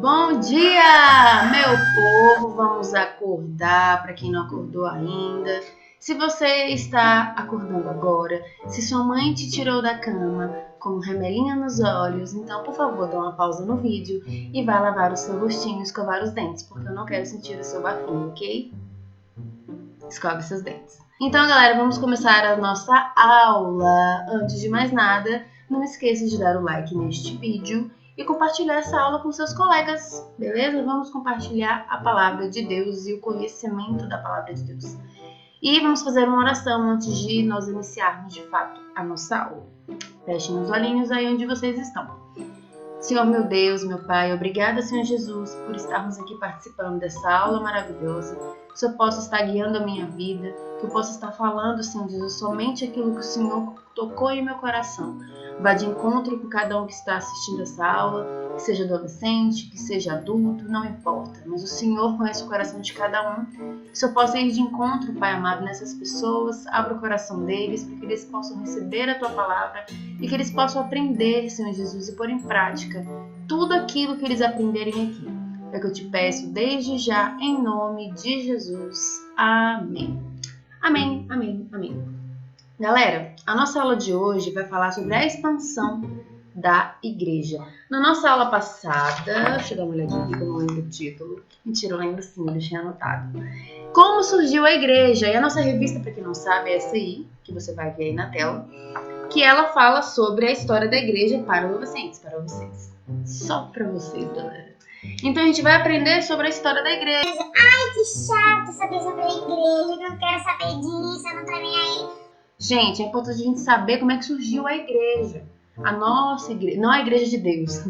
Bom dia, meu povo! Vamos acordar para quem não acordou ainda. Se você está acordando agora, se sua mãe te tirou da cama com um remelinho nos olhos, então por favor dá uma pausa no vídeo e vai lavar o seu rostinho e escovar os dentes, porque eu não quero sentir o seu bafinho, ok? Escove seus dentes. Então, galera, vamos começar a nossa aula. Antes de mais nada, não esqueça de dar o like neste vídeo e compartilhar essa aula com seus colegas, beleza? Vamos compartilhar a palavra de Deus e o conhecimento da palavra de Deus. E vamos fazer uma oração antes de nós iniciarmos de fato a nossa aula. Fechem os olhinhos aí onde vocês estão. Senhor meu Deus, meu Pai, obrigada, Senhor Jesus, por estarmos aqui participando dessa aula maravilhosa. Que eu possa estar guiando a minha vida, que eu possa estar falando, Senhor Jesus, somente aquilo que o Senhor tocou em meu coração. Vá de encontro com cada um que está assistindo essa aula, que seja adolescente, que seja adulto, não importa. Mas o Senhor conhece o coração de cada um. Que eu possa ir de encontro, Pai amado, nessas pessoas, abra o coração deles, para que eles possam receber a Tua palavra e que eles possam aprender, Senhor Jesus, e pôr em prática tudo aquilo que eles aprenderem aqui. É que eu te peço desde já, em nome de Jesus. Amém. Amém, amém, amém. Galera, a nossa aula de hoje vai falar sobre a expansão da igreja. Na nossa aula passada, deixa eu dar uma olhadinha aqui que eu não lembro o título. Mentira, eu lembro sim, eu deixei anotado. Como surgiu a igreja? E a nossa revista, para quem não sabe, é essa aí, que você vai ver aí na tela, que ela fala sobre a história da igreja para adolescentes, para vocês. Só para vocês, galera. Então a gente vai aprender sobre a história da igreja. Ai, que chato saber sobre a igreja, eu não quero saber disso, eu não tô nem aí. Gente, é importante a gente saber como é que surgiu a igreja. A nossa igreja, não a igreja de Deus.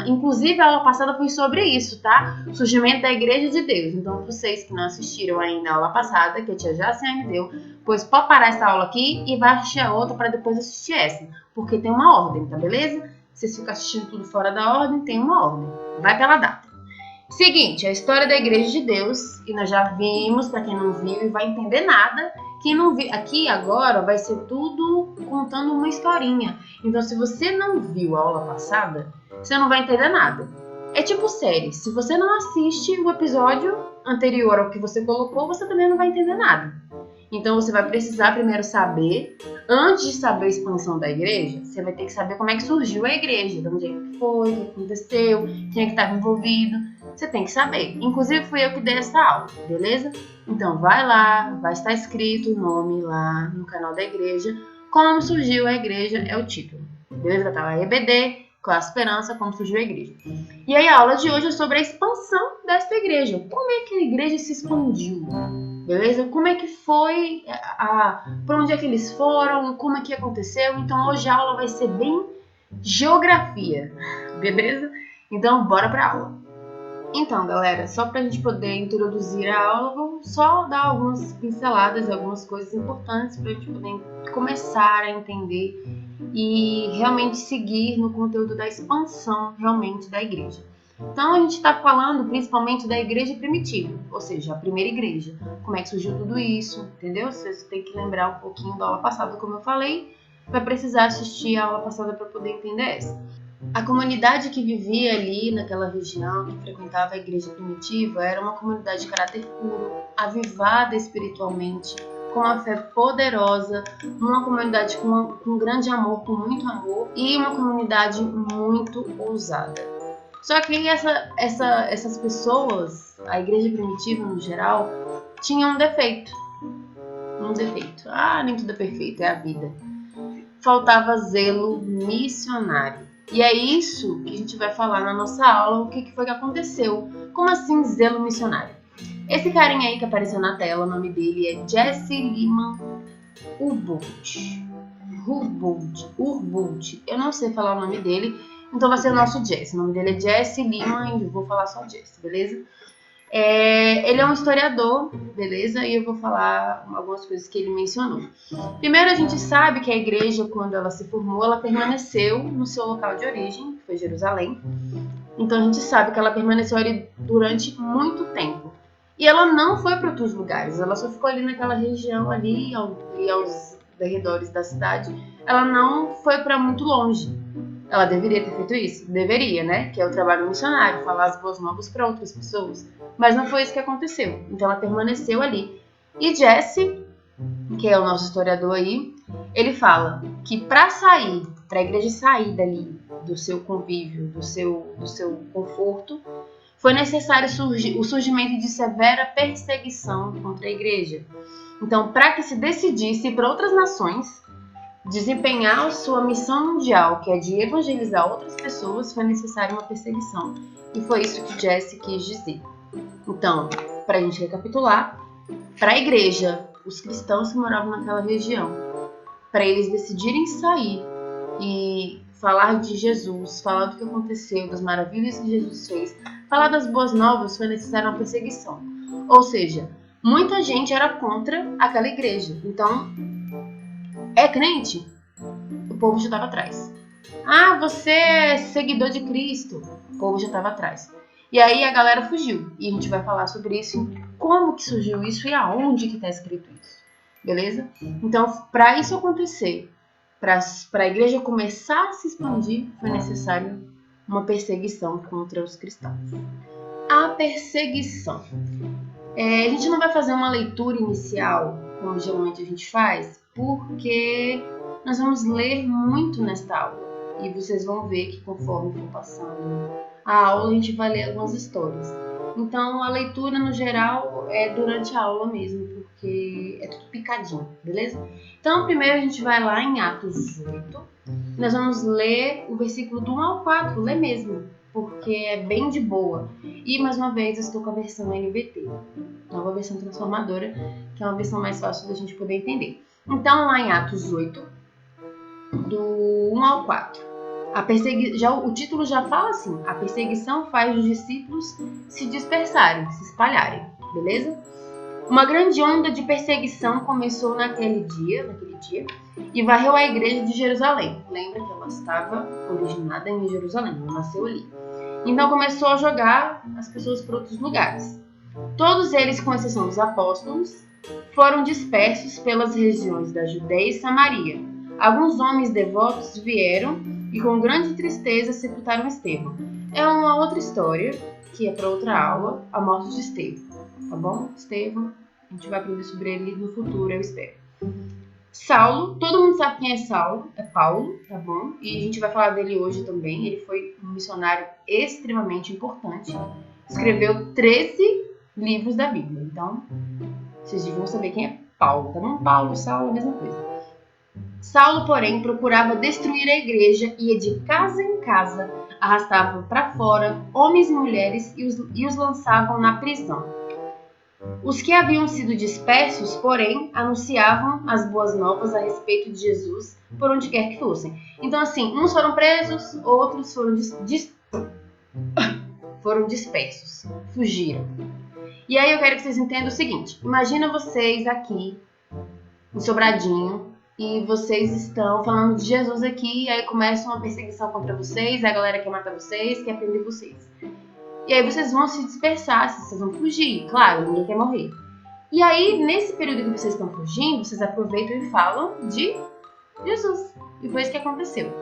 Inclusive a aula passada foi sobre isso, tá? O surgimento da igreja de Deus. Então vocês que não assistiram ainda a aula passada, que a tia Jaciane deu, pois pode parar essa aula aqui e vai assistir a outra para depois assistir essa. Porque tem uma ordem, tá beleza? Se você ficar assistindo tudo fora da ordem, tem uma ordem. Vai pela data. Seguinte, a história da igreja de Deus, e nós já vimos, para quem não viu e vai entender nada, quem não viu, aqui agora vai ser tudo contando uma historinha. Então, se você não viu a aula passada, você não vai entender nada. É tipo série, se você não assiste o episódio anterior ao que você colocou, você também não vai entender nada. Então, você vai precisar primeiro saber, antes de saber a expansão da igreja, você vai ter que saber como é que surgiu a igreja, de onde é que foi, o que aconteceu, quem é que estava envolvido. Você tem que saber. Inclusive, fui eu que dei essa aula, beleza? Então, vai lá, vai estar escrito o nome lá no canal da igreja. Como surgiu a igreja é o título. Beleza? Tá lá, EBD, Classe Esperança, como surgiu a igreja. E aí, a aula de hoje é sobre a expansão desta igreja. Como é que a igreja se expandiu? Beleza? Como é que foi? Para onde é que eles foram? Como é que aconteceu? Então, hoje a aula vai ser bem geografia. Beleza? Então, bora pra aula. Então, galera, só para a gente poder introduzir a aula, vamos só dar algumas pinceladas, algumas coisas importantes para a gente poder começar a entender e realmente seguir no conteúdo da expansão realmente da igreja. Então, a gente está falando principalmente da igreja primitiva, ou seja, a primeira igreja. Como é que surgiu tudo isso, entendeu? Vocês têm que lembrar um pouquinho da aula passada, como eu falei, vai precisar assistir a aula passada para poder entender essa. A comunidade que vivia ali naquela região, que frequentava a igreja primitiva, era uma comunidade de caráter puro, avivada espiritualmente, com uma fé poderosa, uma comunidade com grande amor, com muito amor, e uma comunidade muito ousada. Só que essas pessoas, a igreja primitiva no geral, tinha um defeito. Nem tudo é perfeito, é a vida. Faltava zelo missionário. E é isso que a gente vai falar na nossa aula, o que foi que aconteceu. Como assim zelo missionário? Esse carinha aí que apareceu na tela, o nome dele é Jesse Lyman Hurlbut. Eu não sei falar o nome dele, então vai ser o nosso Jesse. O nome dele é Jesse Lyman e eu vou falar só Jesse, beleza? Ele é um historiador, beleza? E eu vou falar algumas coisas que ele mencionou. Primeiro, a gente sabe que a igreja, quando ela se formou, ela permaneceu no seu local de origem, que foi Jerusalém. Então, a gente sabe que ela permaneceu ali durante muito tempo. E ela não foi para outros lugares, ela só ficou ali naquela região, ali e aos arredores da cidade. Ela não foi para muito longe. Ela deveria ter feito isso? Deveria, né? Que é o trabalho missionário, falar as boas novas para outras pessoas. Mas não foi isso que aconteceu. Então ela permaneceu ali. E Jesse, que é o nosso historiador aí, ele fala que para a igreja sair dali, do seu convívio, do seu conforto, foi necessário o surgimento de severa perseguição contra a igreja. Então, para que se decidisse para outras nações desempenhar sua missão mundial, que é de evangelizar outras pessoas, foi necessária uma perseguição. E foi isso que Jesse quis dizer. Então, para a gente recapitular, para a igreja, os cristãos que moravam naquela região, para eles decidirem sair e falar de Jesus, falar do que aconteceu, das maravilhas que Jesus fez, falar das boas novas, foi necessária uma perseguição. Ou seja, muita gente era contra aquela igreja. Então, é crente? O povo já estava atrás. Ah, você é seguidor de Cristo? O povo já estava atrás. E aí a galera fugiu. E a gente vai falar sobre isso, como que surgiu isso e aonde que está escrito isso. Beleza? Então, para isso acontecer, para a igreja começar a se expandir, foi necessário uma perseguição contra os cristãos. A perseguição. A gente não vai fazer uma leitura inicial, como geralmente a gente faz, porque nós vamos ler muito nesta aula. E vocês vão ver que conforme for passando a aula, a gente vai ler algumas histórias. Então, a leitura, no geral, é durante a aula mesmo, porque é tudo picadinho, beleza? Então, primeiro a gente vai lá em Atos 8. Nós vamos ler o versículo do 1 ao 4, lê mesmo, porque é bem de boa. E, mais uma vez, eu estou com a versão NVT, nova versão transformadora, que é uma versão mais fácil da gente poder entender. Então, lá em Atos 8, do 1 ao 4. O título já fala assim: a perseguição faz os discípulos se dispersarem, se espalharem, beleza? Uma grande onda de perseguição começou naquele dia, e varreu a igreja de Jerusalém. Lembra que ela estava originada em Jerusalém, ela nasceu ali. Então começou a jogar as pessoas para outros lugares. Todos eles, com exceção dos apóstolos, foram dispersos pelas regiões da Judéia e Samaria. Alguns homens devotos vieram e com grande tristeza sepultaram Estevão. É uma outra história, que é para outra aula, a morte de Estevão, tá bom? Estevão, a gente vai aprender sobre ele no futuro, eu espero. Saulo, todo mundo sabe quem é Saulo, é Paulo, tá bom? E a gente vai falar dele hoje também. Ele foi um missionário extremamente importante. Escreveu 13 livros da Bíblia, então vocês deviam saber quem é Paulo, tá bom? Paulo, Saulo, a mesma coisa. Saulo, porém, procurava destruir a igreja e ia de casa em casa, arrastava para fora homens e mulheres e os lançavam na prisão. Os que haviam sido dispersos, porém, anunciavam as boas novas a respeito de Jesus por onde quer que fossem. Então, assim, uns foram presos, outros foram dispersos, fugiram. E aí eu quero que vocês entendam o seguinte: imagina vocês aqui, em Sobradinho, e vocês estão falando de Jesus aqui, e aí começa uma perseguição contra vocês, a galera quer matar vocês, quer prender vocês. E aí vocês vão se dispersar, vocês vão fugir, claro, ninguém quer morrer. E aí, nesse período que vocês estão fugindo, vocês aproveitam e falam de Jesus. E foi isso que aconteceu.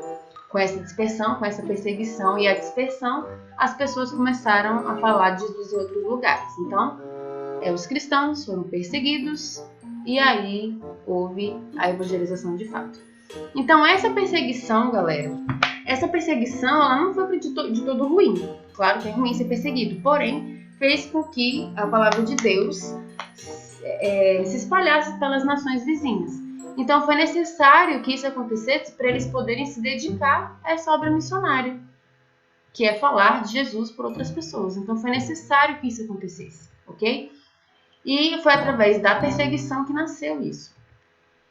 Com essa dispersão, com essa perseguição e a dispersão, as pessoas começaram a falar de Jesus em outros lugares. Então, os cristãos foram perseguidos, e aí houve a evangelização de fato. Então, essa perseguição, galera, ela não foi de todo ruim. Claro que é ruim ser perseguido, porém, fez com que a palavra de Deus se espalhasse pelas nações vizinhas. Então, foi necessário que isso acontecesse para eles poderem se dedicar a essa obra missionária, que é falar de Jesus por outras pessoas. Então, foi necessário que isso acontecesse, ok? E foi através da perseguição que nasceu isso.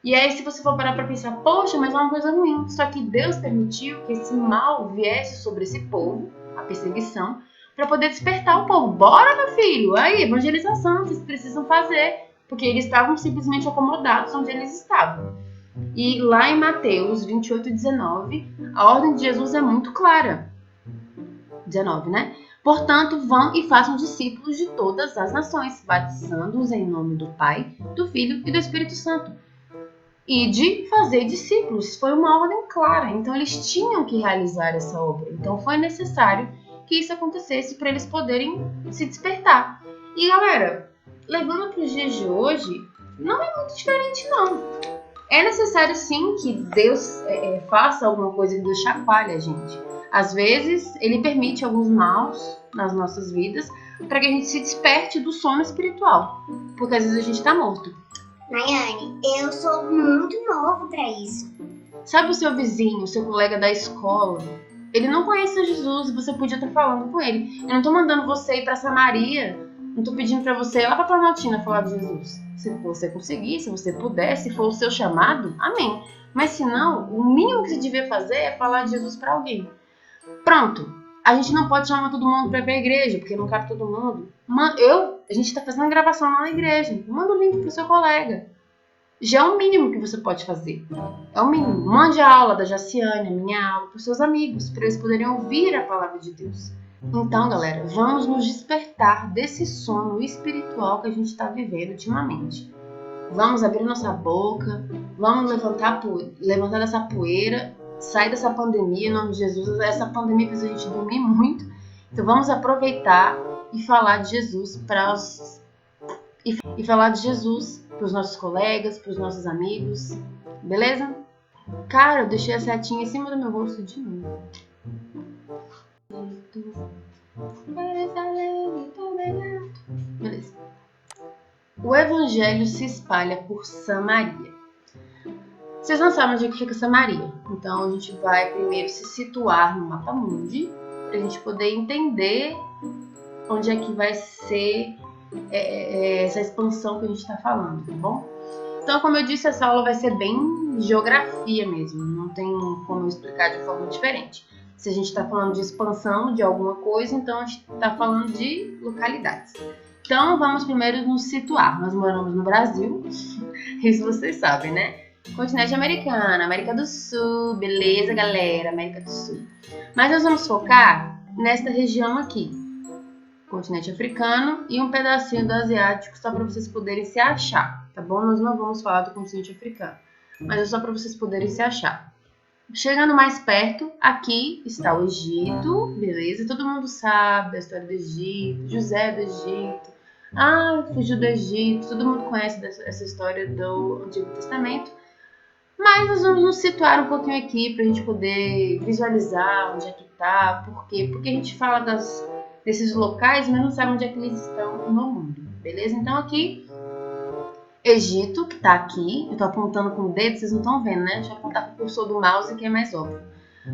E aí, se você for parar para pensar, poxa, mas é uma coisa ruim. Só que Deus permitiu que esse mal viesse sobre esse povo, a perseguição, para poder despertar o povo. Bora, meu filho! Aí, evangelização, vocês precisam fazer. Porque eles estavam simplesmente acomodados onde eles estavam. E lá em Mateus 28:19, a ordem de Jesus é muito clara. 19, né? Portanto, vão e façam discípulos de todas as nações, batizando-os em nome do Pai, do Filho e do Espírito Santo. e de fazer discípulos. Foi uma ordem clara, então eles tinham que realizar essa obra. Então foi necessário que isso acontecesse para eles poderem se despertar. E galera, levando para os dias de hoje, não é muito diferente não. É necessário sim que Deus faça alguma coisa, que Deus chacoalhe a gente. Às vezes Ele permite alguns maus nas nossas vidas para que a gente se desperte do sono espiritual, porque às vezes a gente está morto. Nayane, eu sou muito novo pra isso. Sabe o seu vizinho, o seu colega da escola? Ele não conhece Jesus e você podia estar falando com ele. Eu não estou mandando você ir para Samaria, não estou pedindo para você ir lá para Planaltina falar de Jesus. Se você conseguir, se você puder, se for o seu chamado, amém. Mas se não, o mínimo que você devia fazer é falar de Jesus para alguém. Pronto, a gente não pode chamar todo mundo para ir para a igreja, porque não cabe todo mundo. A gente está fazendo uma gravação lá na igreja, manda o link pro seu colega. Já é o mínimo que você pode fazer. É o mínimo. Mande a aula da Jaciane, a minha aula, para os seus amigos, para eles poderem ouvir a palavra de Deus. Então, galera, vamos nos despertar desse sono espiritual que a gente está vivendo ultimamente. Vamos abrir nossa boca, vamos levantar dessa poeira, sair dessa pandemia, em nome de Jesus. Essa pandemia fez a gente dormir muito. Então, vamos aproveitar e falar de Jesus para os nossos colegas, para os nossos amigos, beleza? Cara, eu deixei a setinha em cima do meu rosto de novo. Beleza. O evangelho se espalha por Samaria. Vocês não sabem onde é que fica Samaria, então a gente vai primeiro se situar no mapa mundi para a gente poder entender onde é que vai ser essa expansão que a gente está falando, tá bom? Então, como eu disse, essa aula vai ser bem geografia mesmo, não tem como eu explicar de forma diferente. Se a gente está falando de expansão de alguma coisa, então a gente está falando de localidades. Então, vamos primeiro nos situar. Nós moramos no Brasil, isso vocês sabem, né? Continente americano, América do Sul, beleza, galera? América do Sul. Mas nós vamos focar nesta região aqui. Continente africano e um pedacinho do asiático, só para vocês poderem se achar, tá bom? Nós não vamos falar do continente africano, mas é só para vocês poderem se achar. Chegando mais perto, aqui está o Egito, beleza? Todo mundo sabe da história do Egito, José do Egito. Fugiu do Egito, todo mundo conhece essa história do Antigo Testamento. Mas nós vamos nos situar um pouquinho aqui para a gente poder visualizar onde é que está, por quê? Porque a gente fala desses locais, mas não sabe onde é que eles estão no mundo, beleza? Então aqui, Egito, que tá aqui, eu tô apontando com o dedo, vocês não estão vendo, né? Deixa eu apontar com o cursor do mouse, que é mais óbvio.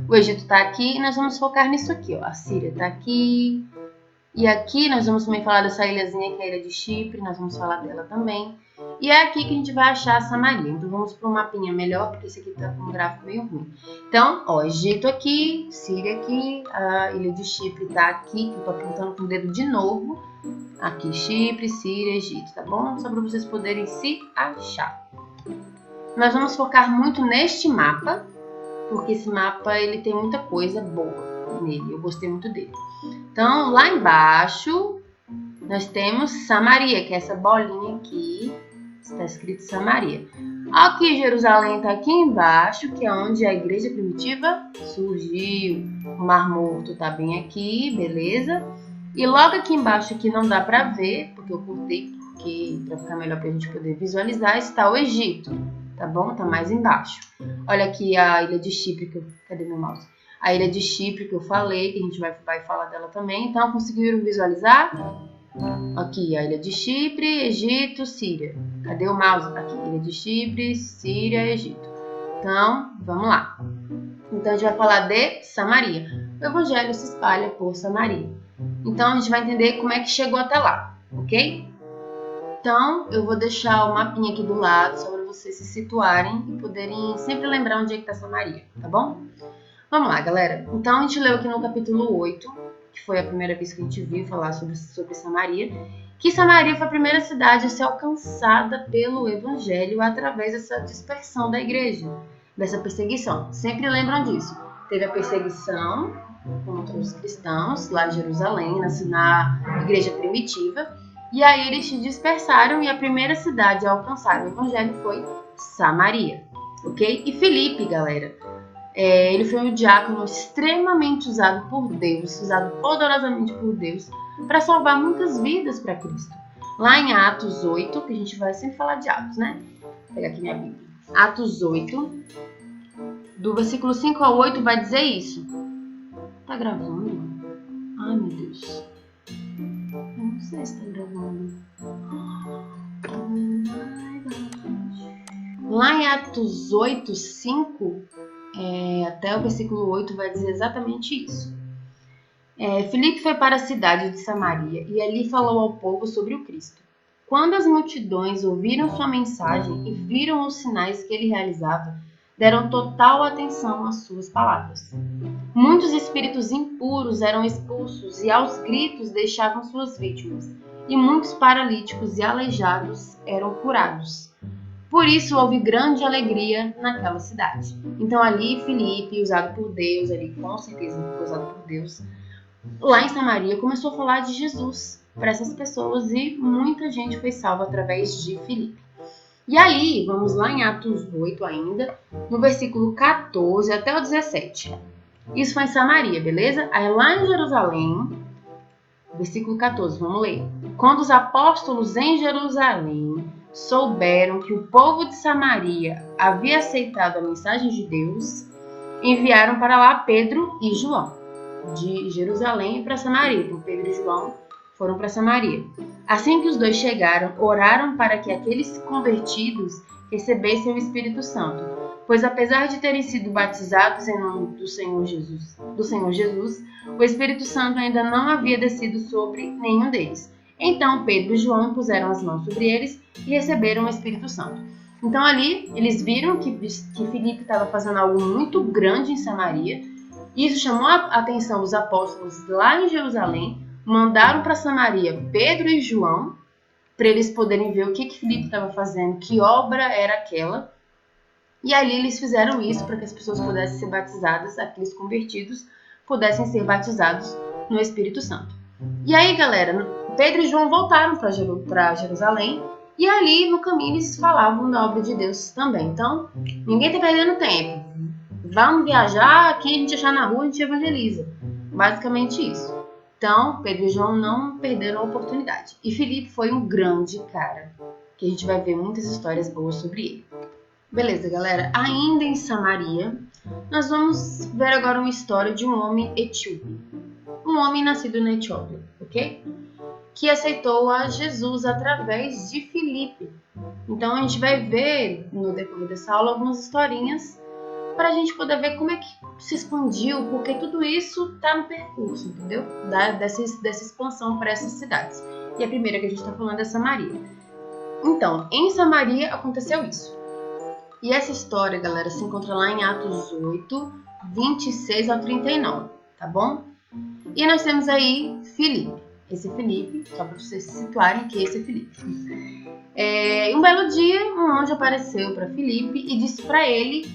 O Egito tá aqui e nós vamos focar nisso aqui, ó. A Síria tá aqui. E aqui nós vamos também falar dessa ilhazinha que é a ilha de Chipre, nós vamos falar dela também. E é aqui que a gente vai achar a Samaria. Então vamos para um mapinha melhor, porque esse aqui tá com um gráfico meio ruim. Então, ó, Egito aqui, Síria aqui, a ilha de Chipre tá aqui, que eu tô apontando com o dedo de novo. Aqui Chipre, Síria, Egito, tá bom? Só para vocês poderem se achar. Nós vamos focar muito neste mapa, porque esse mapa ele tem muita coisa boa nele, eu gostei muito dele. Então, lá embaixo, nós temos Samaria, que é essa bolinha aqui, está escrito Samaria. Aqui, Jerusalém está aqui embaixo, que é onde a igreja primitiva surgiu. O Mar Morto está bem aqui, beleza? E logo aqui embaixo, que não dá para ver, porque eu cortei, para ficar melhor para a gente poder visualizar, está o Egito, tá bom? Está mais embaixo. Olha aqui a ilha de Chipre, cadê meu mouse? A ilha de Chipre que eu falei, que a gente vai falar dela também. Então, conseguiram visualizar? Aqui, a ilha de Chipre, Egito, Síria. Cadê o mouse? Aqui, ilha de Chipre, Síria, Egito. Então, vamos lá. Então, a gente vai falar de Samaria. O evangelho se espalha por Samaria. Então, a gente vai entender como é que chegou até lá, ok? Então, eu vou deixar o mapinha aqui do lado, só para vocês se situarem e poderem sempre lembrar onde é que está Samaria, tá bom? Vamos lá, galera. Então, a gente leu aqui no capítulo 8, que foi a primeira vez que a gente viu falar sobre Samaria, que Samaria foi a primeira cidade a ser alcançada pelo evangelho através dessa dispersão da igreja, dessa perseguição. Sempre lembram disso. Teve a perseguição contra os cristãos lá em Jerusalém, na igreja primitiva, e aí eles se dispersaram e a primeira cidade a alcançar o evangelho foi Samaria. ok? E Filipe, galera, ele foi um diácono extremamente usado por Deus, usado poderosamente por Deus, para salvar muitas vidas para Cristo. Lá em Atos 8, que a gente vai sempre falar de Atos, né? Vou pegar aqui minha Bíblia. Atos 8, do versículo 5 ao 8, vai dizer isso. Tá gravando? Ai, meu Deus. Eu não sei se tá gravando. Lá em Atos 8, 5, até o versículo 8, vai dizer exatamente isso. Filipe foi para a cidade de Samaria e ali falou ao povo sobre o Cristo. Quando as multidões ouviram sua mensagem e viram os sinais que ele realizava, deram total atenção às suas palavras. Muitos espíritos impuros eram expulsos e aos gritos deixavam suas vítimas, e muitos paralíticos e aleijados eram curados. Por isso houve grande alegria naquela cidade. Então ali Filipe, usado por Deus, ali com certeza foi usado por Deus, lá em Samaria começou a falar de Jesus para essas pessoas e muita gente foi salva através de Filipe. E aí, vamos lá em Atos 8 ainda, no versículo 14 até o 17. Isso foi em Samaria, beleza? Aí lá em Jerusalém, versículo 14, vamos ler. Quando os apóstolos em Jerusalém souberam que o povo de Samaria havia aceitado a mensagem de Deus, enviaram para lá Pedro e João, de Jerusalém para Samaria. Então Pedro e João foram para Samaria. Assim que os dois chegaram, oraram para que aqueles convertidos recebessem o Espírito Santo, pois apesar de terem sido batizados em nome do Senhor Jesus, o Espírito Santo ainda não havia descido sobre nenhum deles. Então Pedro e João puseram as mãos sobre eles e receberam o Espírito Santo. Então ali eles viram que Filipe estava fazendo algo muito grande em Samaria. Isso chamou a atenção dos apóstolos lá em Jerusalém, mandaram para Samaria Pedro e João, para eles poderem ver o que Filipe estava fazendo, que obra era aquela. E ali eles fizeram isso para que as pessoas pudessem ser batizadas, aqueles convertidos pudessem ser batizados no Espírito Santo. E aí, galera, Pedro e João voltaram para Jerusalém e ali no caminho eles falavam da obra de Deus também. Então, ninguém está perdendo tempo. Vamos viajar, quem a gente achar na rua a gente evangeliza. Basicamente isso. Então, Pedro e João não perderam a oportunidade. E Filipe foi um grande cara, que a gente vai ver muitas histórias boas sobre ele. Beleza, galera. Ainda em Samaria, nós vamos ver agora uma história de um homem etíope. Um homem nascido na Etiópia, ok? Que aceitou a Jesus através de Filipe. Então, a gente vai ver no decorrer dessa aula algumas historinhas para a gente poder ver como é que se expandiu, porque tudo isso está no percurso, entendeu? Dessa expansão para essas cidades. E a primeira que a gente está falando é Samaria. Então, em Samaria aconteceu isso. E essa história, galera, se encontra lá em Atos 8, 26 ao 39, tá bom? E nós temos aí Filipe. Esse Filipe, só para vocês se situarem que esse é Filipe. Um belo dia, um anjo apareceu para Filipe e disse para ele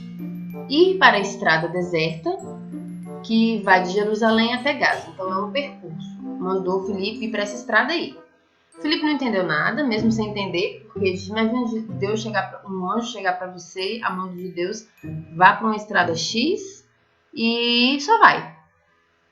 ir para a estrada deserta que vai de Jerusalém até Gaza. Então é um percurso. Mandou Filipe ir para essa estrada aí. Filipe não entendeu nada, mesmo sem entender, porque imagina um anjo chegar para você, a mão de Deus, vá para uma estrada X e só vai.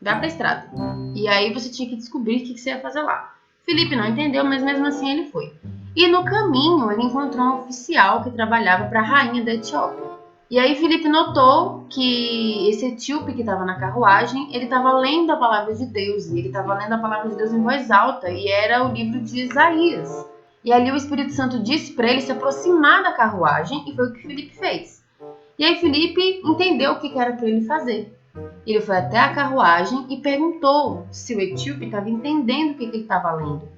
Vá para a estrada. E aí você tinha que descobrir o que você ia fazer lá. Filipe não entendeu, mas mesmo assim ele foi. E no caminho ele encontrou um oficial que trabalhava para a rainha da Etiópia. E aí Filipe notou que esse etíope que estava na carruagem, ele estava lendo a palavra de Deus. E ele estava lendo a palavra de Deus em voz alta. E era o livro de Isaías. E ali o Espírito Santo disse para ele se aproximar da carruagem. E foi o que Filipe fez. E aí Filipe entendeu o que era para ele fazer. Ele foi até a carruagem e perguntou se o etíope estava entendendo o que ele estava lendo.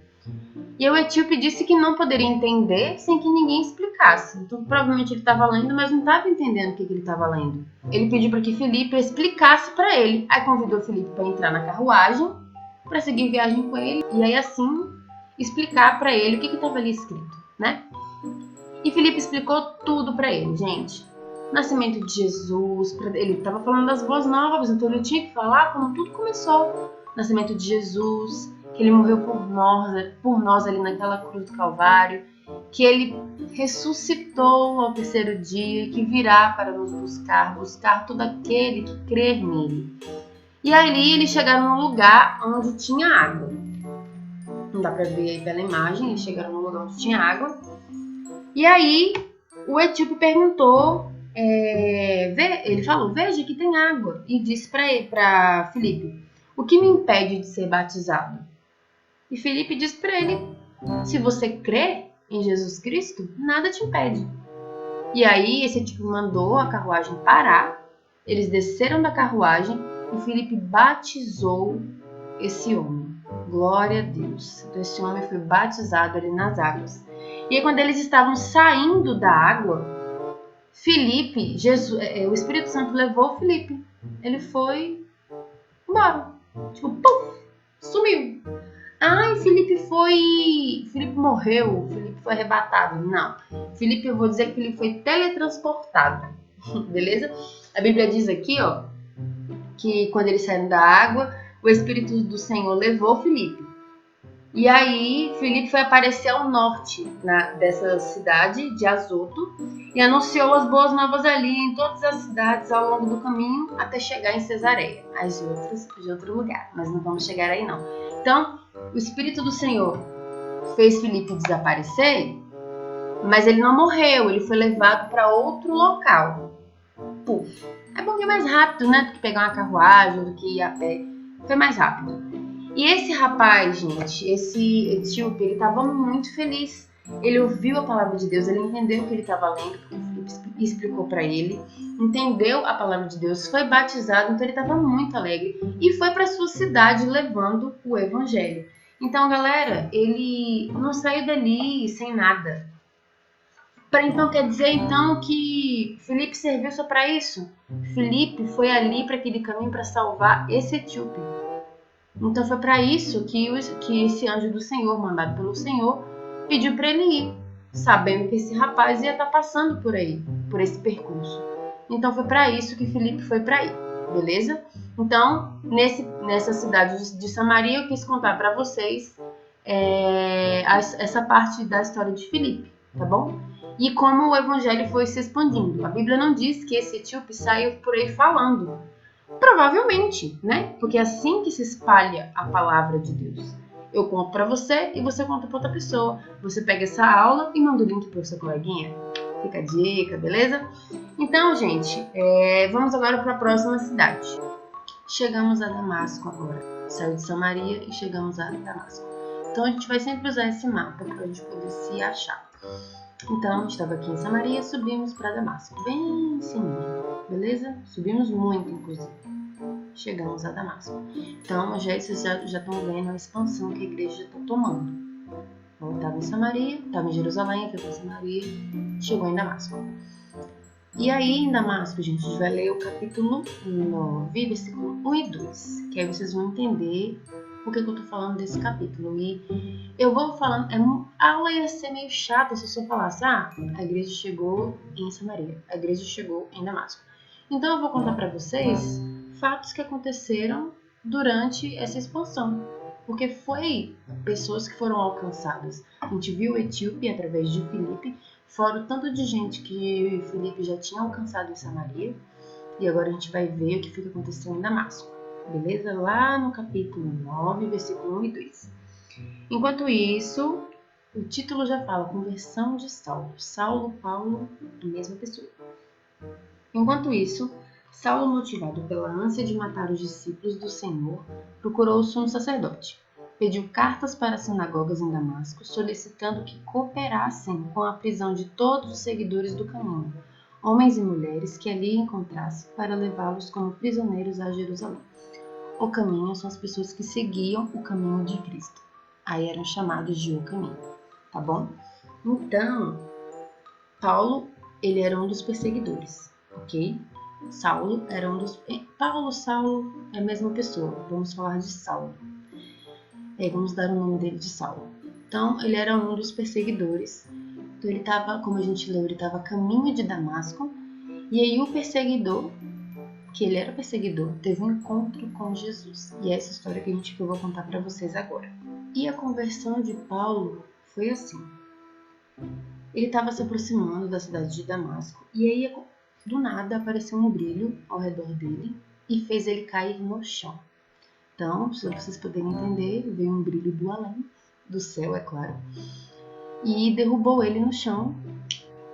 E o etíope disse que não poderia entender sem que ninguém explicasse. Então, provavelmente ele estava lendo, mas não estava entendendo o que ele estava lendo. Ele pediu para que Filipe explicasse para ele. Aí convidou Filipe para entrar na carruagem, para seguir viagem com ele. E aí, assim, explicar para ele o que estava ali escrito, né? E Filipe explicou tudo para ele, gente. Nascimento de Jesus, ele estava falando das boas novas, então ele tinha que falar como tudo começou. Nascimento de Jesus, que ele morreu por nós ali naquela cruz do Calvário, que ele ressuscitou ao terceiro dia e que virá para nos buscar todo aquele que crer nele. E ali eles chegaram num lugar onde tinha água. Não dá para ver aí pela imagem, eles chegaram num lugar onde tinha água. E aí o etíope perguntou, ele falou, veja que tem água. E disse para Filipe, o que me impede de ser batizado? E Filipe disse para ele, se você crê em Jesus Cristo, nada te impede. E aí esse etíope mandou a carruagem parar, eles desceram da carruagem e Filipe batizou esse homem. Glória a Deus. Então esse homem foi batizado ali nas águas. E aí quando eles estavam saindo da água, Filipe, o Espírito Santo levou Filipe. Ele foi embora. Tipo, puf, sumiu. Ai, Filipe morreu, Filipe foi arrebatado. Não. Filipe, eu vou dizer que Filipe foi teletransportado. Beleza? A Bíblia diz aqui, ó, que quando eles saíram da água, o Espírito do Senhor levou Filipe. E aí, Filipe foi aparecer ao norte dessa cidade de Azoto e anunciou as boas novas ali em todas as cidades ao longo do caminho até chegar em Cesareia, as outras de outro lugar, mas não vamos chegar aí não. Então, o Espírito do Senhor fez Filipe desaparecer, mas ele não morreu, ele foi levado para outro local. Puf. É bom que é mais rápido, né, do que pegar uma carruagem, do que ir a pé. Foi mais rápido. E esse rapaz, gente, esse etíope, ele estava muito feliz. Ele ouviu a palavra de Deus, ele entendeu o que ele estava lendo, porque o Filipe explicou para ele, entendeu a palavra de Deus, foi batizado, então ele estava muito alegre e foi para sua cidade levando o evangelho. Então, galera, ele não saiu dali sem nada. Então quer dizer então que Filipe serviu só para isso? Filipe foi ali para aquele caminho para salvar esse etíope. Então foi para isso que esse anjo do Senhor, mandado pelo Senhor, pediu para ele ir, sabendo que esse rapaz ia estar passando por aí, por esse percurso. Então foi para isso que Filipe foi para aí, beleza? Então, nessa cidade de Samaria, eu quis contar para vocês essa parte da história de Filipe, tá bom? E como o evangelho foi se expandindo. A Bíblia não diz que esse etíope saiu por aí falando. Provavelmente, né? Porque é assim que se espalha a palavra de Deus. Eu conto para você e você conta para outra pessoa. Você pega essa aula e manda o link para o seu coleguinha. Fica a dica, beleza? Então, gente, vamos agora para a próxima cidade. Chegamos a Damasco agora. Saiu de Samaria e chegamos a Damasco. Então, a gente vai sempre usar esse mapa para a gente poder se achar. Então, estava aqui em Samaria, subimos para Damasco. Bem em cima, beleza? Subimos muito, inclusive. Chegamos a Damasco. Então, vocês já estão vendo a expansão que a igreja está tomando. Então, estava em Samaria, estava em Jerusalém, foi para Samaria, chegou em Damasco. E aí, em Damasco, gente, a gente vai ler o capítulo 9, versículo 1 e 2. Que aí vocês vão entender por que eu tô falando desse capítulo. E eu vou falando, a aula ia ser meio chata se eu só falasse, a igreja chegou em Samaria, a igreja chegou em Damasco. Então eu vou contar para vocês fatos que aconteceram durante essa expansão. Porque foi pessoas que foram alcançadas. A gente viu o etíope através de Filipe, fora o tanto de gente que Filipe já tinha alcançado em Samaria. E agora a gente vai ver o que fica acontecendo em Damasco. Beleza? Lá no capítulo 9, versículo 1 e 2. Enquanto isso, o título já fala conversão de Saulo. Saulo, Paulo, a mesma pessoa. Enquanto isso, Saulo, motivado pela ânsia de matar os discípulos do Senhor, procurou o sumo sacerdote. Pediu cartas para as sinagogas em Damasco, solicitando que cooperassem com a prisão de todos os seguidores do caminho, homens e mulheres que ali encontrasse, para levá-los como prisioneiros a Jerusalém. O caminho são as pessoas que seguiam o caminho de Cristo. Aí eram chamados de o caminho, tá bom? Então, Paulo, ele era um dos perseguidores, ok? Saulo era um dos... Saulo é a mesma pessoa. Vamos falar de Saulo. Vamos dar o nome dele de Saulo. Então, ele era um dos perseguidores. Então, ele estava, como a gente leu, ele estava a caminho de Damasco. E aí o perseguidor, que ele era perseguidor, teve um encontro com Jesus. E é essa história que eu vou contar para vocês agora. E a conversão de Paulo foi assim. Ele estava se aproximando da cidade de Damasco e aí do nada apareceu um brilho ao redor dele e fez ele cair no chão. Então, para vocês poderem entender, veio um brilho do além, do céu, é claro, e derrubou ele no chão.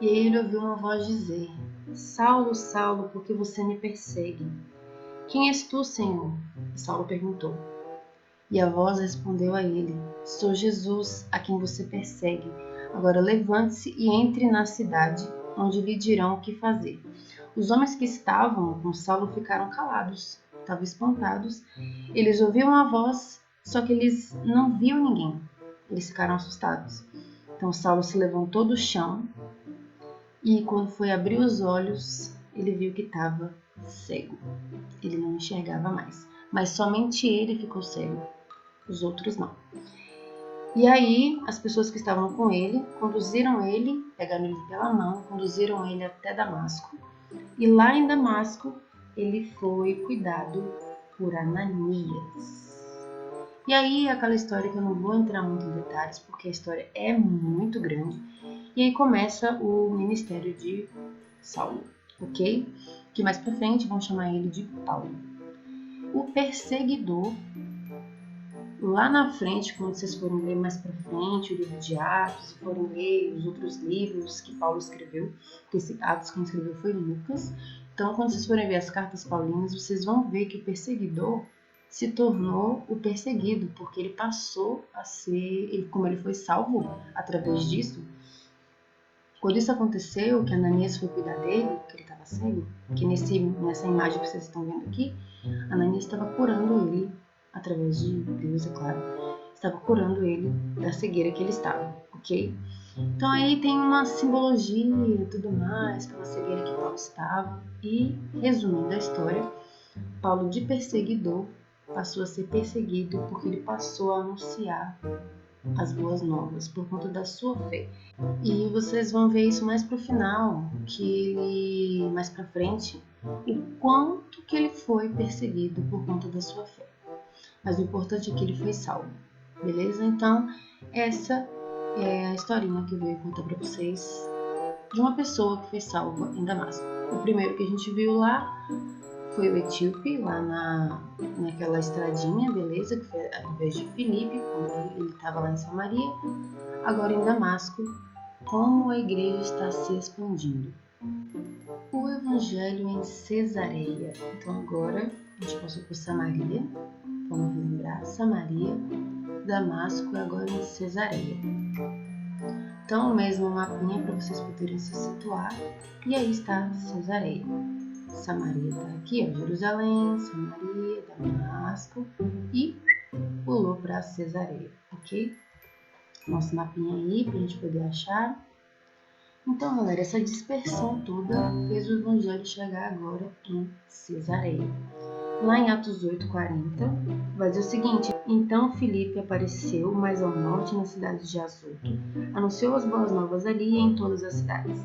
E aí ele ouviu uma voz dizer: Saulo, Saulo, por que você me persegue? Quem és tu, Senhor? Saulo perguntou. E a voz respondeu a ele: Sou Jesus, a quem você persegue. Agora levante-se e entre na cidade, onde lhe dirão o que fazer. Os homens que estavam com Saulo ficaram calados, estavam espantados. Eles ouviam a voz, só que eles não viam ninguém. Eles ficaram assustados. Então Saulo se levantou do chão e quando foi abrir os olhos, ele viu que estava cego. Ele não enxergava mais, mas somente ele ficou cego, os outros não. E aí, as pessoas que estavam com ele, conduziram ele, pegaram ele pela mão, conduziram ele até Damasco. E lá em Damasco, ele foi cuidado por Ananias. E aí, aquela história que eu não vou entrar muito em detalhes, porque a história é muito grande. E aí começa o ministério de Saulo, ok? Que mais pra frente vão chamar ele de Paulo. O perseguidor, lá na frente, quando vocês forem ler mais pra frente o livro de Atos, e forem ler os outros livros que Paulo escreveu, porque esse Atos quem escreveu foi Lucas. Então, quando vocês forem ver as cartas paulinas, vocês vão ver que o perseguidor se tornou o perseguido, porque ele passou a ser, como ele foi salvo através disso. Quando isso aconteceu, que Ananias foi cuidar dele, porque ele estava cego, que nessa imagem que vocês estão vendo aqui, Ananias estava curando ele, através de Deus, é claro, estava curando ele da cegueira que ele estava, ok? Então aí tem uma simbologia e tudo mais, pela cegueira que Paulo estava, e resumindo a história, Paulo de perseguidor passou a ser perseguido porque ele passou a anunciar as boas novas por conta da sua fé. E vocês vão ver isso mais pro final, que ele, mais pra frente, o quanto que ele foi perseguido por conta da sua fé. Mas o importante é que ele foi salvo, beleza? Então, essa é a historinha que eu veio contar pra vocês de uma pessoa que foi salva em Damasco. O primeiro que a gente viu lá foi o etíope, lá naquela estradinha, beleza? Que foi através de Filipe, quando ele estava lá em Samaria. Agora em Damasco, como a igreja está se expandindo. O evangelho em Cesareia. Então agora a gente passou por Samaria, vamos lembrar, Samaria, Damasco e agora em Cesareia. Então o mesmo mapinha para vocês poderem se situar. E aí está Cesareia. Samaria está aqui, ó, Jerusalém, Samaria, Damasco e pulou para Cesareia, ok? Nosso mapinha aí para a gente poder achar. Então, galera, essa dispersão toda fez o evangelho chegar agora em Cesareia. Lá em Atos 8:40, vai dizer o seguinte: Então Filipe apareceu mais ao norte na cidade de Azoto, anunciou as boas novas ali e em todas as cidades,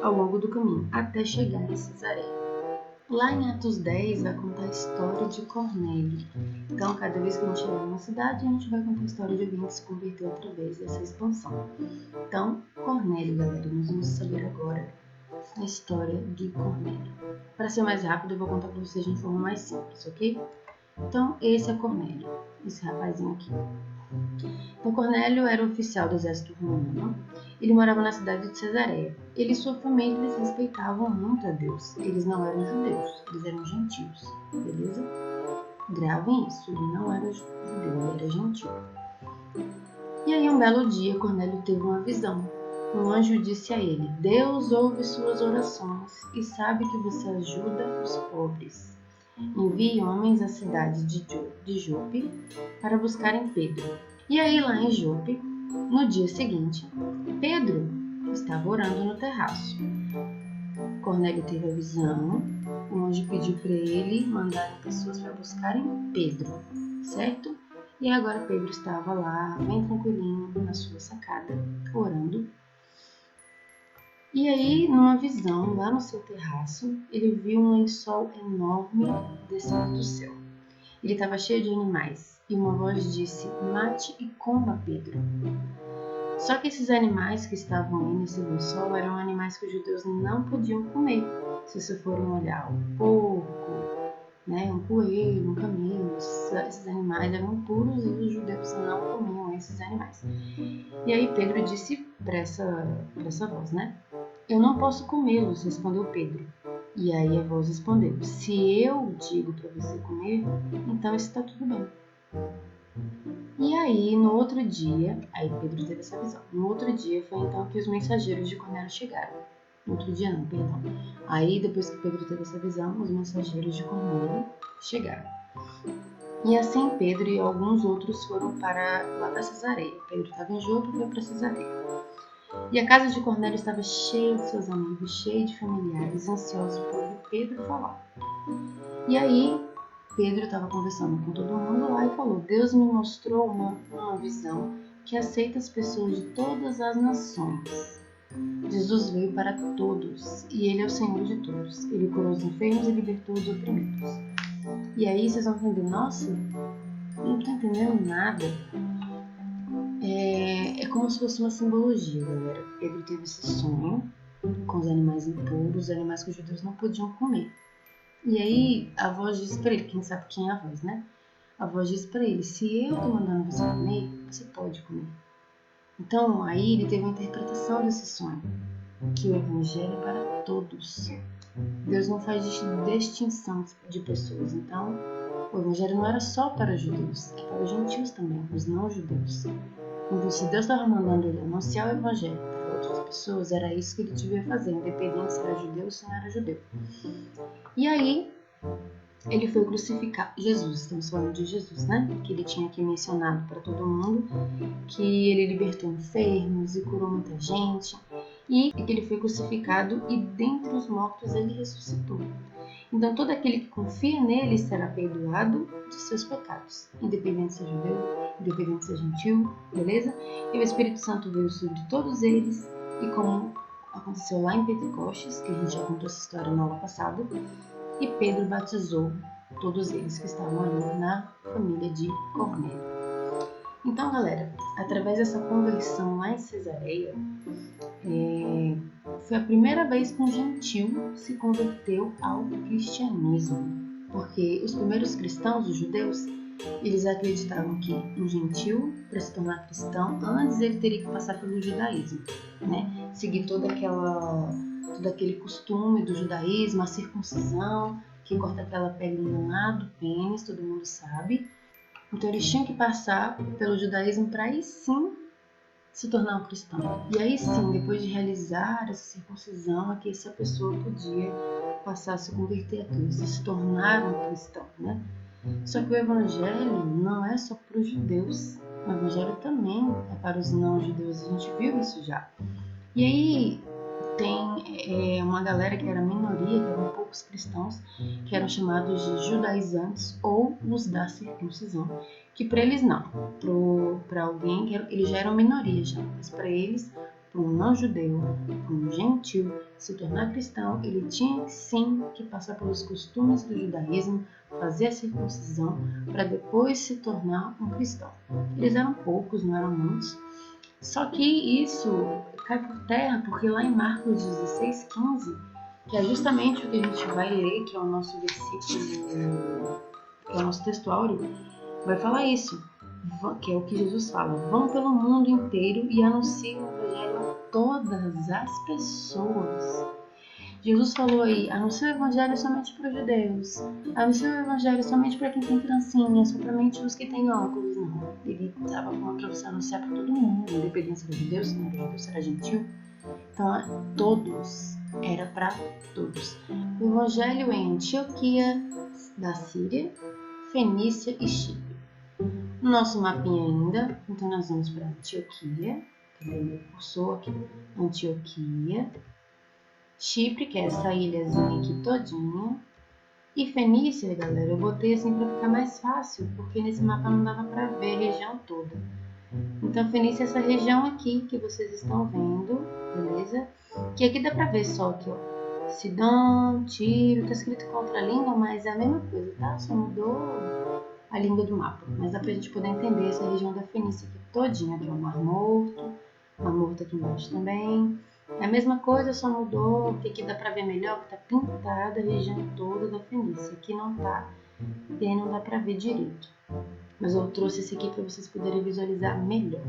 ao longo do caminho, até chegar em Cesareia. Lá em Atos 10 vai contar a história de Cornélio. Então, cada vez que a gente chegar numa cidade, a gente vai contar a história de alguém que se converteu através dessa expansão. Então, Cornélio, galera, nós vamos saber agora a história de Cornélio. Para ser mais rápido, eu vou contar para vocês de uma forma mais simples, ok? Então, esse é Cornélio, esse rapazinho aqui. Então, Cornélio era oficial do exército romano. Ele morava na cidade de Cesareia. Ele e sua família, eles respeitavam muito a Deus. Eles não eram judeus, eles eram gentios, beleza? Gravem isso, ele não era judeu, ele era gentio. E aí, um belo dia, Cornélio teve uma visão. Um anjo disse a ele: Deus ouve suas orações e sabe que você ajuda os pobres. Envie homens à cidade de Jope para buscarem Pedro. E aí, lá em Jope, no dia seguinte, Pedro estava orando no terraço. Cornélio teve a visão, o anjo pediu para ele mandar pessoas para buscarem Pedro, certo? E agora Pedro estava lá, bem tranquilinho, na sua sacada, orando. E aí, numa visão, lá no seu terraço, ele viu um lençol enorme descendo do céu. Ele estava cheio de animais, e uma voz disse: Mate e coma Pedro. Só que esses animais que estavam aí nesse lençol eram animais que os judeus não podiam comer. Se vocês forem olhar o porco, né, um coelho, um camelo, esses animais eram puros e os judeus não comiam esses animais. E aí Pedro disse para essa voz, né? Eu não posso comê-los, respondeu Pedro. E aí a voz respondeu, se eu digo para você comer, então está tudo bem. E aí, no outro dia, aí Pedro teve essa visão. No outro dia foi então que os mensageiros de Cornélio chegaram. No outro dia não, perdão. Aí, depois que Pedro teve essa visão, os mensageiros de Cornélio chegaram. E assim Pedro e alguns outros foram lá para Cesareia. Pedro estava em Jope e foi para Cesareia. E a casa de Cornélio estava cheia de seus amigos, cheia de familiares, ansiosos por ouvir Pedro falar. E aí, Pedro estava conversando com todo mundo lá e falou, Deus me mostrou uma visão que aceita as pessoas de todas as nações. Jesus veio para todos e Ele é o Senhor de todos. Ele curou os enfermos e libertou os oprimidos. E aí vocês vão entender, nossa, não estou entendendo nada. É como se fosse uma simbologia, galera. Pedro teve esse sonho com os animais impuros, os animais que os judeus não podiam comer. E aí a voz disse para ele, quem sabe quem é a voz, né? A voz disse para ele, se eu estou mandando você comer, você pode comer. Então aí ele teve uma interpretação desse sonho, que o evangelho é para todos. Deus não faz distinção de pessoas, então o evangelho não era só para os judeus, é para os gentios também, os não judeus. Então se Deus estava mandando ele anunciar o evangelho para outras pessoas, era isso que ele devia fazer, independente se era judeu ou se não era judeu. E aí ele foi crucificado. Jesus, estamos falando de Jesus, né? Que ele tinha aqui mencionado para todo mundo, que ele libertou enfermos e curou muita gente, e que ele foi crucificado e dentre os mortos ele ressuscitou. Então todo aquele que confia nele será perdoado de seus pecados, independente se é judeu, independente se é gentil, beleza? E o Espírito Santo veio sobre todos eles, e como aconteceu lá em Pentecostes, que a gente já contou essa história na aula passada, e Pedro batizou todos eles que estavam ali na família de Cornélio. Então, galera, através dessa conversão lá em Cesareia, foi a primeira vez que um gentil se converteu ao cristianismo. Porque os primeiros cristãos, os judeus, eles acreditavam que um gentil, para se tornar cristão, antes ele teria que passar pelo judaísmo, né? Seguir todo aquele costume do judaísmo, a circuncisão, que corta aquela pelinha lá do pênis, todo mundo sabe. Então eles tinham que passar pelo judaísmo para aí sim se tornar um cristão. E aí sim, depois de realizar essa circuncisão, é que essa pessoa podia passar a se converter a Cristo, se tornar um cristão, né? Só que o evangelho não é só para os judeus, o evangelho também é para os não judeus, a gente viu isso já. E aí tem uma galera que era minoria, que eram poucos cristãos, que eram chamados de judaizantes ou os da circuncisão, que para eles não, para alguém que eles já eram minoria já, mas para eles, para um não judeu, para um gentil se tornar cristão, ele tinha sim que passar pelos costumes do judaísmo, fazer a circuncisão para depois se tornar um cristão. Eles eram poucos, não eram muitos. Só que isso cai por terra, porque lá em Marcos 16:15, que é justamente o que a gente vai ler, que é o nosso versículo, que é o nosso texto áureo, vai falar isso, que é o que Jesus fala, vão pelo mundo inteiro e anunciem o evangelho a todas as pessoas. Jesus falou aí, anuncia o evangelho somente para os judeus, anuncia o evangelho somente para quem tem trancinha, somente os que têm óculos, não. Ele estava falando para você anunciar para todo mundo, independente se era judeu, se não era judeu, se era gentil. Então, todos, era para todos. O evangelho é em Antioquia, da Síria, Fenícia e Chipre. No nosso mapinha ainda, então nós vamos para Antioquia, que daí meu cursor aqui, Antioquia, Chipre, que é essa ilhazinha aqui todinha. E Fenícia, galera, eu botei assim para ficar mais fácil, porque nesse mapa não dava para ver a região toda. Então Fenícia é essa região aqui que vocês estão vendo, beleza? Que aqui dá para ver só aqui, ó. Sidom, Tiro, tá escrito contra a língua, mas é a mesma coisa, tá? Só mudou a língua do mapa. Mas dá pra gente poder entender essa região da Fenícia aqui todinha, aqui, ó, o Mar Morto, Amor tá aqui embaixo também. É a mesma coisa, só mudou, que aqui dá pra ver melhor, que tá pintada a região toda da Fenícia. Aqui não tá, e aí não dá pra ver direito. Mas eu trouxe esse aqui para vocês poderem visualizar melhor.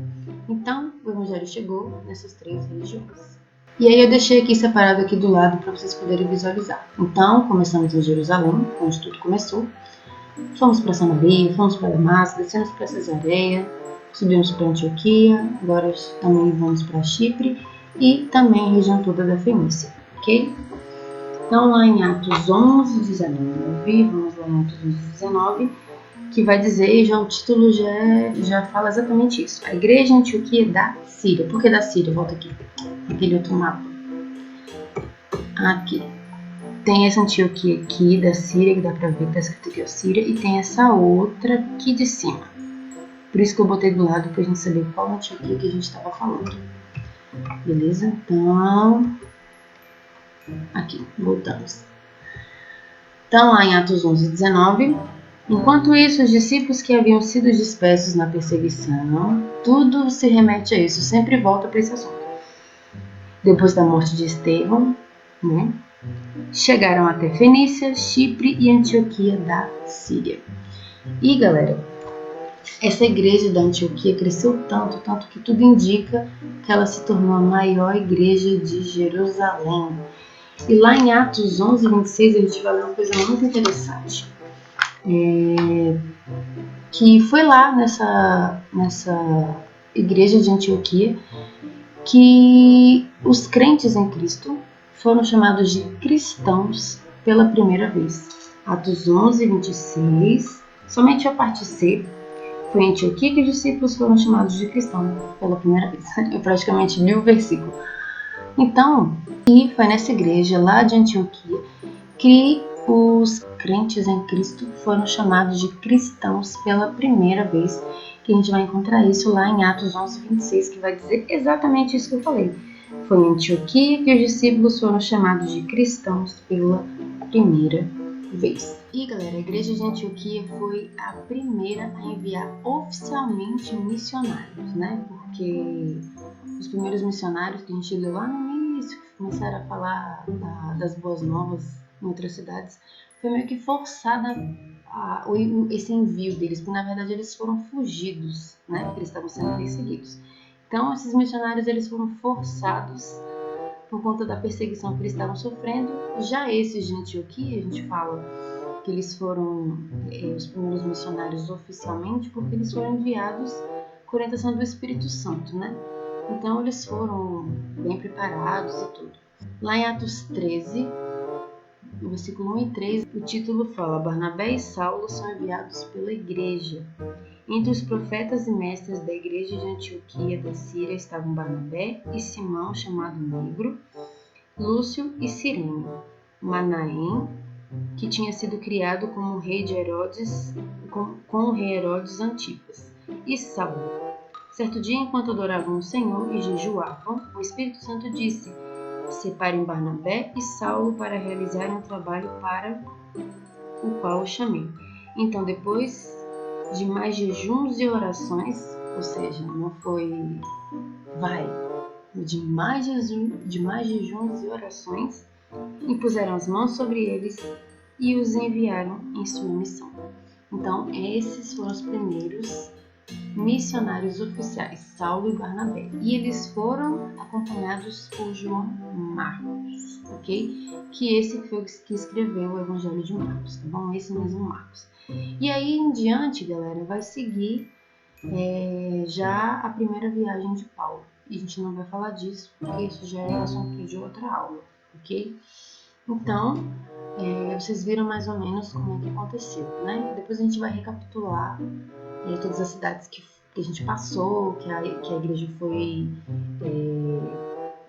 Então, o Evangelho chegou nessas 3 regiões. E aí eu deixei aqui separado aqui do lado para vocês poderem visualizar. Então, começamos em Jerusalém, onde tudo começou. Fomos para Samaria, fomos para Damasco, descemos para Cesareia, subimos para Antioquia, agora também vamos para Chipre e também a região toda da Fenícia, ok? Então, lá em Atos 11, 19, vamos lá em Atos 11, 19, que vai dizer, já o título já fala exatamente isso. A igreja em Antioquia da Síria. Por que da Síria? Volta aqui. Aquele outro mapa. Aqui. Tem essa Antioquia aqui da Síria, que dá pra ver que tá escrito aqui, ó, Síria. E tem essa outra aqui de cima. Por isso que eu botei do lado, pra gente saber qual Antioquia que a gente tava falando. Beleza? Então... aqui, voltamos. Então, lá em Atos 11, 19... Enquanto isso, os discípulos que haviam sido dispersos na perseguição, tudo se remete a isso, sempre volta para esse assunto. Depois da morte de Estevão, né, chegaram até Fenícia, Chipre e Antioquia da Síria. E galera, essa igreja da Antioquia cresceu tanto que tudo indica que ela se tornou a maior igreja de Jerusalém. E lá em Atos 11, 26, a gente vai ler uma coisa muito interessante. Que foi lá nessa igreja de Antioquia que os crentes em Cristo foram chamados de cristãos pela primeira vez. Atos 11, 26, somente a parte C, foi em Antioquia que os discípulos foram chamados de cristãos pela primeira vez. Eu praticamente li o versículo. Então, e foi nessa igreja lá de Antioquia que os crentes em Cristo foram chamados de cristãos pela primeira vez, que a gente vai encontrar isso lá em Atos 11, 26, que vai dizer exatamente isso que eu falei. Foi em Antioquia que os discípulos foram chamados de cristãos pela primeira vez. E galera, a igreja de Antioquia foi a primeira a enviar oficialmente missionários, né? Porque os primeiros missionários que a gente leu lá no início, que começaram a falar das boas novas em outras cidades, foi meio que forçada esse envio deles, porque na verdade eles foram fugidos, né? Porque eles estavam sendo perseguidos. Então esses missionários eles foram forçados por conta da perseguição que eles estavam sofrendo. Já esses de Antioquia, a gente fala que eles foram os primeiros missionários oficialmente, porque eles foram enviados com orientação do Espírito Santo, né? Então eles foram bem preparados e tudo. Lá em Atos 13, no versículo 1 e 3, o título fala: Barnabé e Saulo são enviados pela igreja. Entre os profetas e mestres da igreja de Antioquia da Síria estavam Barnabé e Simão, chamado Negro, Lúcio e Cirene, Manaém, que tinha sido criado como rei de Herodes, com o rei Herodes Antipas, e Saulo. Certo dia, enquanto adoravam o Senhor e jejuavam, o Espírito Santo disse: Separem Barnabé e Saulo para realizarem um trabalho para o qual o chamei. Então, depois de mais jejuns e orações, ou seja, não foi de mais jejuns e orações, impuseram as mãos sobre eles e os enviaram em sua missão. Então, esses foram os primeiros missionários oficiais, Saulo e Barnabé. E eles foram acompanhados por João Marcos, ok? Que esse foi o que escreveu o Evangelho de Marcos, tá bom? Esse mesmo Marcos. E aí em diante, galera, vai seguir já a primeira viagem de Paulo. E a gente não vai falar disso, porque isso já é assunto de outra aula, ok? Então, vocês viram mais ou menos como é que aconteceu, né? Depois a gente vai recapitular todas as cidades que a gente passou, que a igreja foi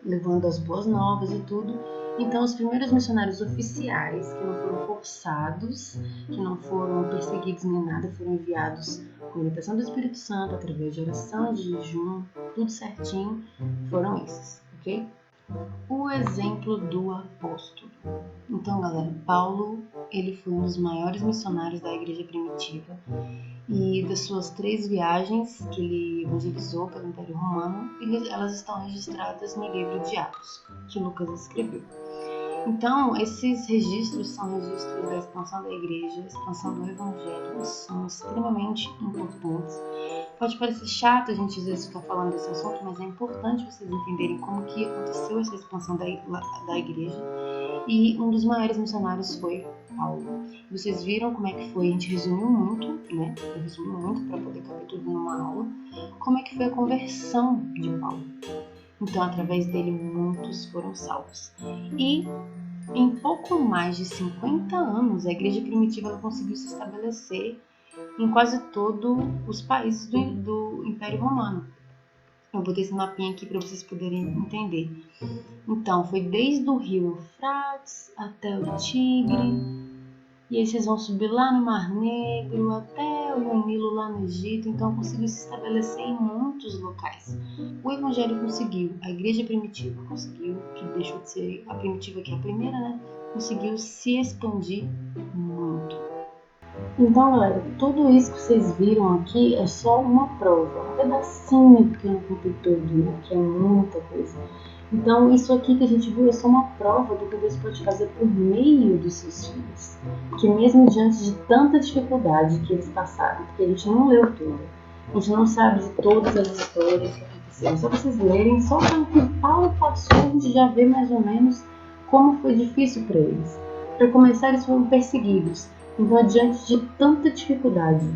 levando as boas novas e tudo. Então, os primeiros missionários oficiais, que não foram forçados, que não foram perseguidos nem nada, foram enviados com a orientação do Espírito Santo, através de oração, de jejum, tudo certinho, foram esses, ok? O exemplo do apóstolo. Então, galera, Paulo ele foi um dos maiores missionários da igreja primitiva e das suas 3 viagens que ele evangelizou pelo Império Romano, elas estão registradas no livro de Atos, que Lucas escreveu. Então, esses registros são registros da expansão da igreja, expansão do evangelho, são extremamente importantes. Pode parecer chato a gente às vezes ficar falando desse assunto, mas é importante vocês entenderem como que aconteceu essa expansão da igreja. E um dos maiores missionários foi Paulo. Vocês viram como é que foi, a gente resumiu muito, né? Eu resumi muito para poder caber tudo numa aula. Como é que foi a conversão de Paulo. Então, através dele, muitos foram salvos. E em pouco mais de 50 anos, a igreja primitiva ela conseguiu se estabelecer em quase todos os países do Império Romano. Eu botei esse mapinha aqui para vocês poderem entender. Então, foi desde o rio Eufrates até o Tigre, e aí vocês vão subir lá no Mar Negro, até o rio Nilo lá no Egito. Então, conseguiu se estabelecer em muitos locais. O Evangelho conseguiu, a igreja primitiva conseguiu, que deixou de ser a primitiva que é a primeira, né? Conseguiu se expandir muito. Então, galera, tudo isso que vocês viram aqui é só uma prova, um pedacinho que eu não contei tudo, né? Que é muita coisa. Então, isso aqui que a gente viu é só uma prova do que Deus pode fazer por meio dos seus filhos. Que mesmo diante de tanta dificuldade que eles passaram, porque a gente não leu tudo, a gente não sabe de todas as histórias que aconteceram. Só vocês lerem, só o que Paulo passou, a gente já vê mais ou menos como foi difícil para eles. Para começar, eles foram perseguidos. Então, diante de tanta dificuldades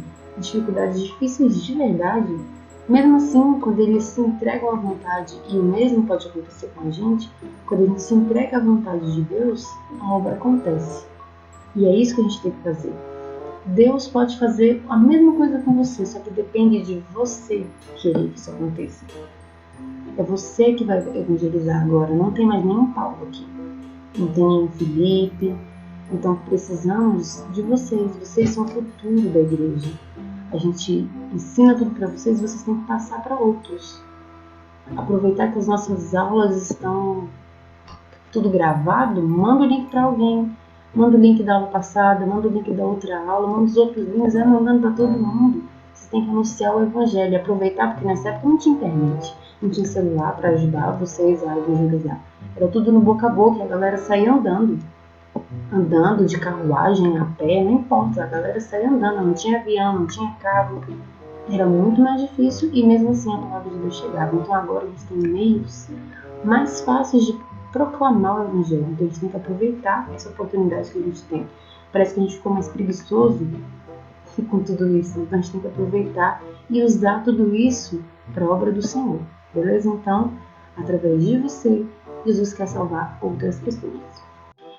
difíceis de verdade, mesmo assim, quando eles se entregam à vontade, e o mesmo pode acontecer com a gente, quando a gente se entrega à vontade de Deus, a obra acontece. E é isso que a gente tem que fazer. Deus pode fazer a mesma coisa com você, só que depende de você querer que isso aconteça. É você que vai evangelizar agora, não tem mais nenhum Paulo aqui. Não tem nenhum Felipe. Então precisamos de vocês são o futuro da igreja. A gente ensina tudo para vocês têm que passar para outros. Aproveitar que as nossas aulas estão tudo gravado, manda o link para alguém. Manda o link da aula passada, manda o link da outra aula, manda os outros links, mandando para todo mundo. Vocês têm que anunciar o evangelho, aproveitar, porque nessa época não tinha internet, não tinha celular para ajudar vocês a evangelizar. Era tudo no boca a boca, a galera saía andando de carruagem, a pé, não importa, a galera saía andando, não tinha avião, não tinha carro, era muito mais difícil e mesmo assim a palavra de Deus chegava. Então agora a gente tem meios mais fáceis de proclamar o evangelho, então a gente tem que aproveitar essa oportunidade que a gente tem. Parece que a gente ficou mais preguiçoso com tudo isso, então a gente tem que aproveitar e usar tudo isso para a obra do Senhor, beleza? Então, através de você, Jesus quer salvar outras pessoas.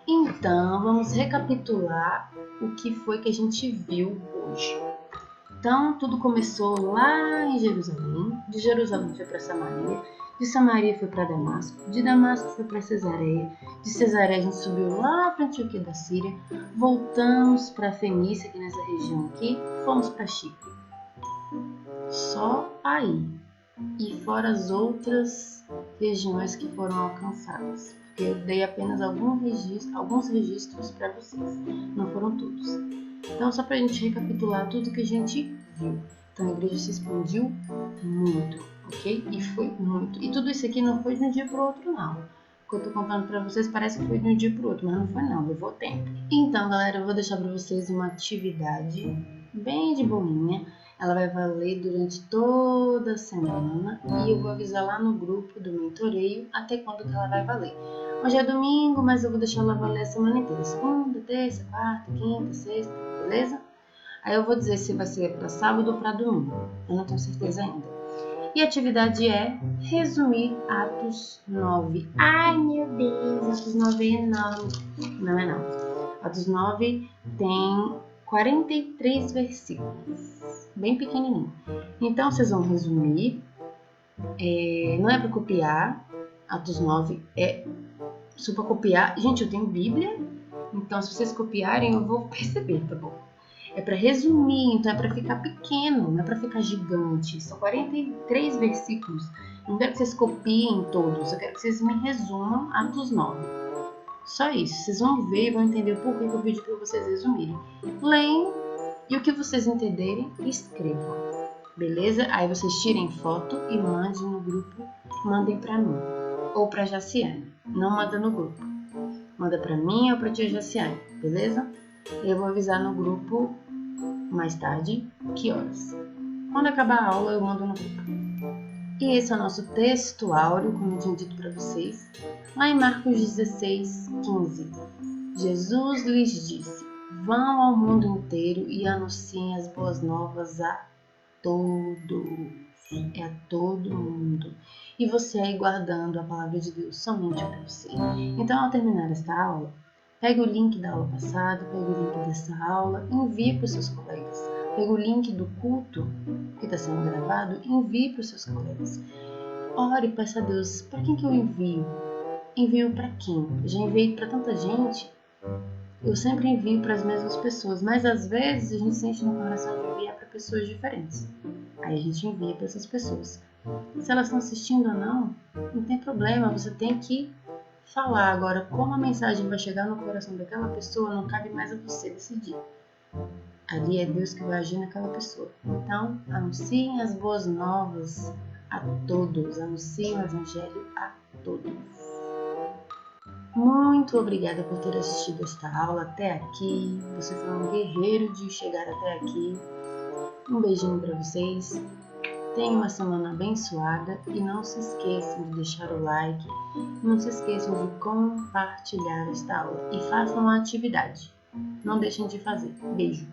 Então, vamos recapitular o que foi que a gente viu hoje. Então, tudo começou lá em Jerusalém. De Jerusalém foi para Samaria. De Samaria foi para Damasco. De Damasco foi para Cesareia. De Cesareia a gente subiu lá para Antioquia da Síria. Voltamos para Fenícia, aqui nessa região aqui. Fomos para Chipre. Só aí. E fora as outras regiões que foram alcançadas. Porque eu dei apenas alguns registros para vocês, não foram todos. Então, só para a gente recapitular tudo que a gente viu. Então, a igreja se expandiu muito, ok? E foi muito. E tudo isso aqui não foi de um dia para o outro, não. O que eu estou contando para vocês parece que foi de um dia para o outro, mas não foi não, levou tempo. Então, galera, eu vou deixar para vocês uma atividade bem de boinha. Ela vai valer durante toda a semana e eu vou avisar lá no grupo do mentoreio até quando que ela vai valer. Hoje é domingo, mas eu vou deixar ela valer a semana inteira. Segunda, terça, quarta, quinta, sexta, beleza? Aí eu vou dizer se vai ser para sábado ou para domingo. Eu não tenho certeza ainda. E a atividade é resumir Atos 9. Ai, meu Deus, Atos 9 é enorme. Não é não. Atos 9 tem 43 versículos. Bem pequenininho. Então, vocês vão resumir. Não é para copiar. Atos 9 é só para copiar. Gente, eu tenho Bíblia. Então, se vocês copiarem, eu vou perceber, tá bom? É para resumir, então é para ficar pequeno, não é para ficar gigante. São 43 versículos. Não quero que vocês copiem todos, eu quero que vocês me resumam Atos 9. Só isso. Vocês vão ver e vão entender o porquê que eu pedi para vocês resumirem. Leem e o que vocês entenderem, escrevam. Beleza? Aí vocês tirem foto e mandem no grupo. Mandem para mim ou para Jaciane. Não manda no grupo. Manda para mim ou para tia Jaciane. Beleza? Eu vou avisar no grupo mais tarde que horas. Quando acabar a aula, eu mando no grupo. E esse é o nosso texto áureo, como eu tinha dito para vocês, lá em Marcos 16, 15. Jesus lhes disse: vão ao mundo inteiro e anunciem as boas novas a todos. É a todo mundo. E você aí guardando a palavra de Deus somente para você. Então, ao terminar esta aula, pegue o link da aula passada, pegue o link dessa aula, envie para os seus colegas. Pegue o link do culto que está sendo gravado, envie para os seus colegas. Ore e peça a Deus, para quem que eu envio? Envio para quem? Eu já enviei para tanta gente. Eu sempre envio para as mesmas pessoas, mas às vezes a gente sente no coração de enviar para pessoas diferentes. Aí a gente envia para essas pessoas. Se elas estão assistindo ou não, não tem problema, você tem que falar. Agora, como a mensagem vai chegar no coração daquela pessoa, não cabe mais a você decidir. Ali é Deus que vai agir naquela pessoa. Então, anunciem as boas novas a todos. Anunciem o Evangelho a todos. Muito obrigada por ter assistido esta aula até aqui. Você foi um guerreiro de chegar até aqui. Um beijinho para vocês. Tenham uma semana abençoada e não se esqueçam de deixar o like. Não se esqueçam de compartilhar esta aula e façam a atividade. Não deixem de fazer. Beijo!